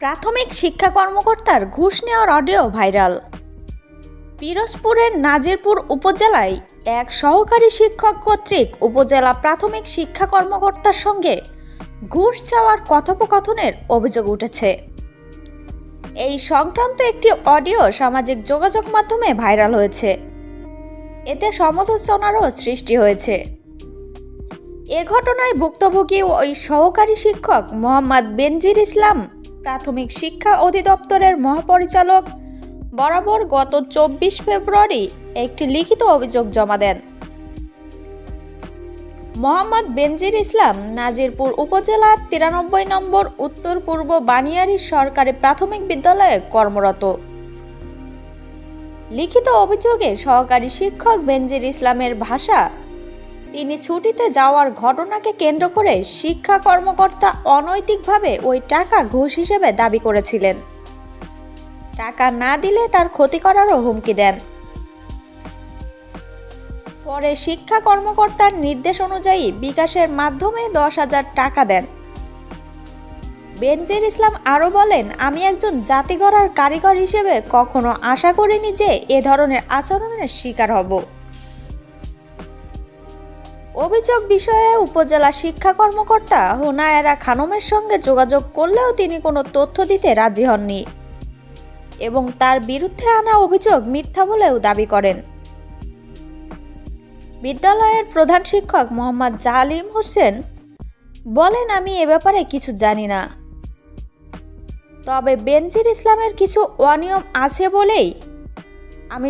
প্রাথমিক শিক্ষা কর্মকর্তার ঘুষ নেওয়ার অডিও ভাইরাল। পিরোজপুরের নাজিরপুর উপজেলায় এক সহকারী শিক্ষক কর্তৃক উপজেলা প্রাথমিক শিক্ষা কর্মকর্তার সঙ্গে ঘুষ চাওয়ার কথোপকথনের অভিযোগ উঠেছে। এই সংক্রান্ত একটি অডিও সামাজিক যোগাযোগ মাধ্যমে ভাইরাল হয়েছে। এতে সমালোচনারও সৃষ্টি হয়েছে। এ ঘটনায় ভুক্তভোগী ওই সহকারী শিক্ষক মোহাম্মদ বেনজির ইসলাম প্রাথমিক শিক্ষা অধিদপ্তরের মহাপরিচালক বরাবর গত 24 ফেব্রুয়ারি একটি লিখিত অভিযোগ জমা দেন। মোহাম্মদ বেনজির ইসলাম নাজিরপুর উপজেলার 93 নম্বর উত্তর পূর্ব বানিয়ারী সরকারি প্রাথমিক বিদ্যালয়ে কর্মরত। লিখিত অভিযোগে সহকারী শিক্ষক বেনজির ইসলামের ভাষা, তিনি ছুটিতে যাওয়ার ঘটনাকে কেন্দ্র করে শিক্ষা কর্মকর্তা অনৈতিকভাবে ওই টাকা ঘুষ হিসেবে দাবি করেছিলেন। টাকা না দিলে তার ক্ষতি করারও হুমকি দেন। পরে শিক্ষা কর্মকর্তার নির্দেশ অনুযায়ী বিকাশের মাধ্যমে 10,000 টাকা দেন। বেনজির ইসলাম আরও বলেন, আমি একজন জাতি গড়ার কারিগর হিসেবে কখনো আশা করিনি যে এ ধরনের আচরণের শিকার হব। অভিযোগ বিষয়ে উপজেলা শিক্ষা কর্মকর্তা হুনায়রা খানমের সঙ্গে যোগাযোগ করলেও তিনি কোনো তথ্য দিতে রাজি হননি এবং তার বিরুদ্ধে আনা অভিযোগ মিথ্যা বলেও দাবি করেন। বিদ্যালয়ের প্রধান শিক্ষক মোহাম্মদ জালিম হোসেন বলেন, আমি এ ব্যাপারে কিছু জানি না, তবে বেনজির ইসলামের কিছু অনিয়ম আছে বলেই আমি